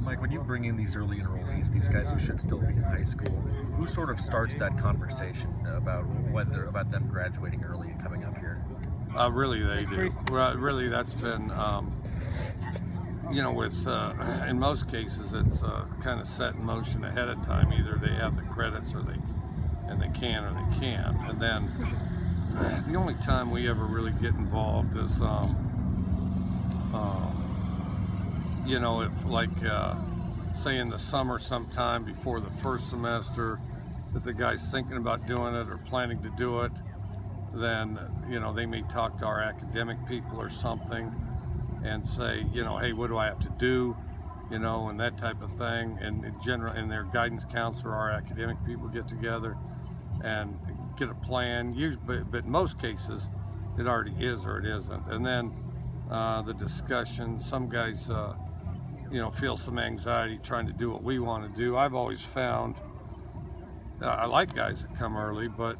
Mike, when you bring in these early enrollees, these guys who should still be in high school, who sort of starts that conversation about them graduating early and coming up here? Really, they do. Really, that's been, with in most cases, it's kind of set in motion ahead of time. Either they have the credits, or they can, or they can't. And then the only time we ever really get involved is, if like, say in the summer sometime before the first semester, that the guy's thinking about doing it or planning to do it, then, they may talk to our academic people or something and say, hey, what do I have to do? And that type of thing. And in general, and their guidance counselor, our academic people get together and get a plan. But in most cases, it already is or it isn't. And then the discussion, some guys, feel some anxiety trying to do what we want to do. I've always found, I like guys that come early, but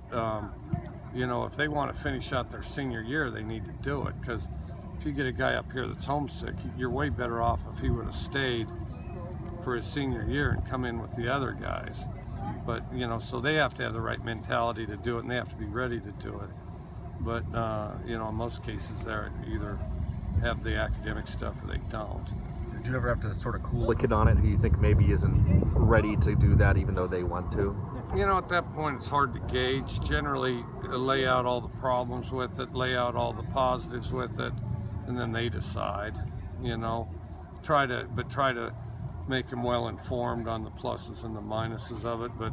if they want to finish out their senior year, they need to do it, because if you get a guy up here that's homesick, you're way better off if he would have stayed for his senior year and come in with the other guys. But, so they have to have the right mentality to do it, and they have to be ready to do it. But, in most cases, they either have the academic stuff or they don't. Do you ever have to sort of cool a kid on it who you think maybe isn't ready to do that even though they want to? At that point, it's hard to gauge. Generally, lay out all the problems with it, lay out all the positives with it, and then they decide. Try to make them well informed on the pluses and the minuses of it. But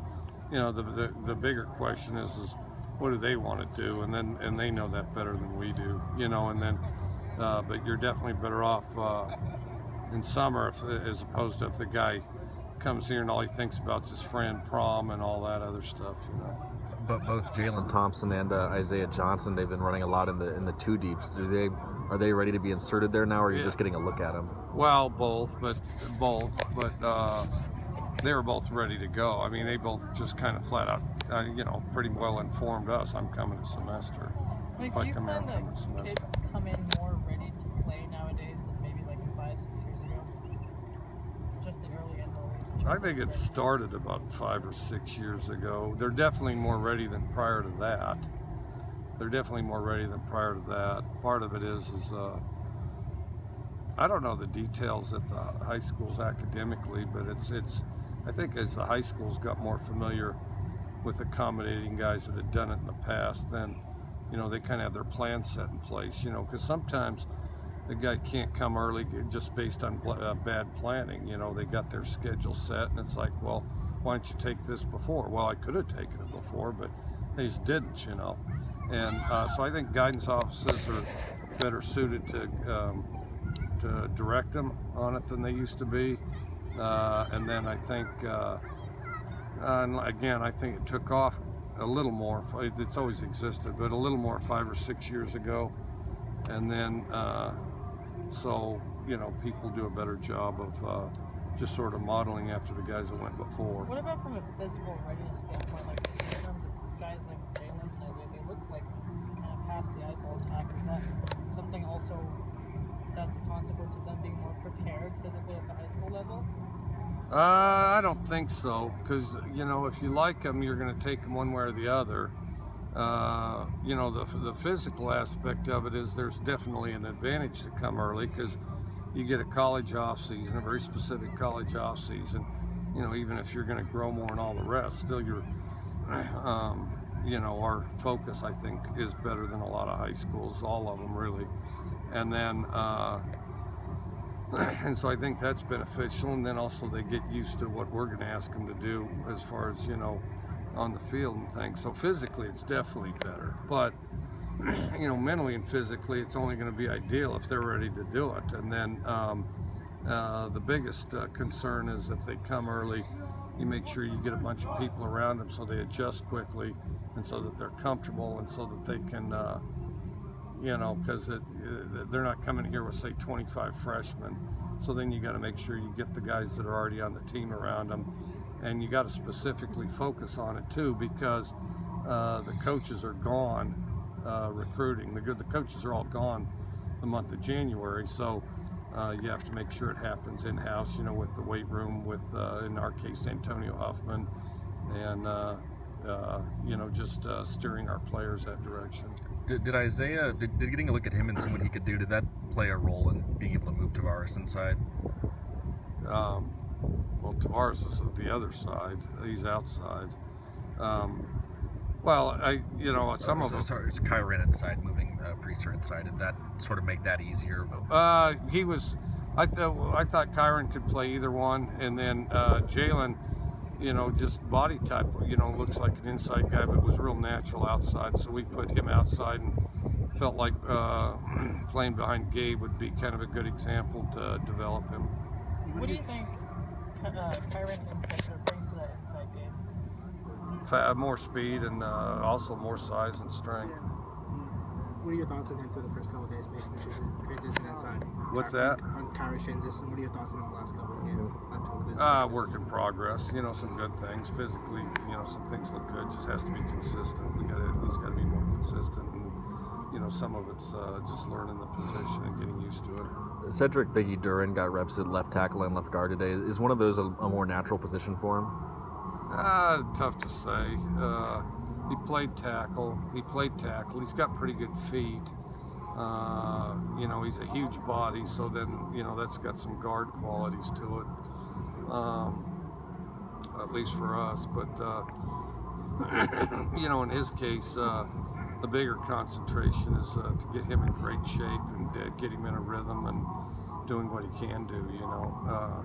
the bigger question is what do they want to do, and they know that better than we do. And then but you're definitely better off in summer as opposed to if the guy comes here and all he thinks about is his friend prom and all that other stuff. But both Jalen Thompson and Isaiah Johnson, they've been running a lot in the two deeps. Are they ready to be inserted there now, or are you just getting a look at them? Well, both, but they were both ready to go. I mean, they both just kind of flat out, pretty well informed us. I'm coming a semester. Like, do you find that kids come in more ready to play nowadays than maybe like 5-6 years ago? Just the early enrollees. I think it started about 5 or 6 years ago. They're definitely more ready than prior to that. Part of it is I don't know the details at the high schools academically, but it's I think as the high schools got more familiar with accommodating guys that had done it in the past, then they kind of have their plan set in place. Because sometimes the guy can't come early just based on bad planning. They got their schedule set, and it's like, well, why don't you take this before? Well, I could have taken it before, but they just didn't. And so I think guidance offices are better suited to direct them on it than they used to be. And then I think, and again, I think it took off a little more. It's always existed, but a little more 5 or 6 years ago. And then, so, people do a better job of just sort of modeling after the guys that went before. What about from a physical readiness standpoint, like just in terms of guys like Jalen and Isaiah, they look like kind of past the eyeball test. Is that something also that's a consequence of them being more prepared physically at the high school level? I don't think so, because if you like them, you're going to take them one way or the other. The physical aspect of it is there's definitely an advantage to come early, because you get a college off season, a very specific college off season. Even if you're going to grow more and all the rest, still you're, our focus, I think, is better than a lot of high schools, all of them really. And then, and so I think that's beneficial. And then also they get used to what we're going to ask them to do as far as, on the field and things. So physically, it's definitely better. But, mentally and physically, it's only going to be ideal if they're ready to do it. And then the biggest concern is if they come early, you make sure you get a bunch of people around them so they adjust quickly and so that they're comfortable and so that they can, because they're not coming here with, say, 25 freshmen. So then you got to make sure you get the guys that are already on the team around them. And you got to specifically focus on it too, because the coaches are gone recruiting. The coaches are all gone the month of January. So You have to make sure it happens in-house, you know, with the weight room, with, in our case, Antonio Huffman, and, you know, just steering our players that direction. Did Isaiah, did getting a look at him and seeing what he could do, did that play a role in being able to move Tavares inside? Well, Tavares is at the other side. He's outside. Well, you know, some of them. Sorry, it's Kyron inside, moving Priester inside. Did that sort of make that easier? He was. I thought Kyron could play either one, and then Jalen, you know, just body type, you know, looks like an inside guy, but was real natural outside. So we put him outside and felt like playing behind Gabe would be kind of a good example to develop him. What do you think Kyron inside brings to that inside game? More speed and also more size and strength. What are your thoughts on him for the first couple of days, making the transition inside? What's that? On Kyron's transition, what are your thoughts on him the last couple of games? Work in progress. You know, some good things physically. You know, some things look good. Just has to be consistent. He's got to be more consistent, and you know, some of it's just learning the position and getting used to it. Cedric Biggie Duran got reps at left tackle and left guard today. Is one of those a more natural position for him? Tough to say. He played tackle. He's got pretty good feet. You know, he's a huge body, so then, you know, that's got some guard qualities to it, at least for us. But, you know, in his case, the bigger concentration is to get him in great shape and get him in a rhythm and doing what he can do, you know.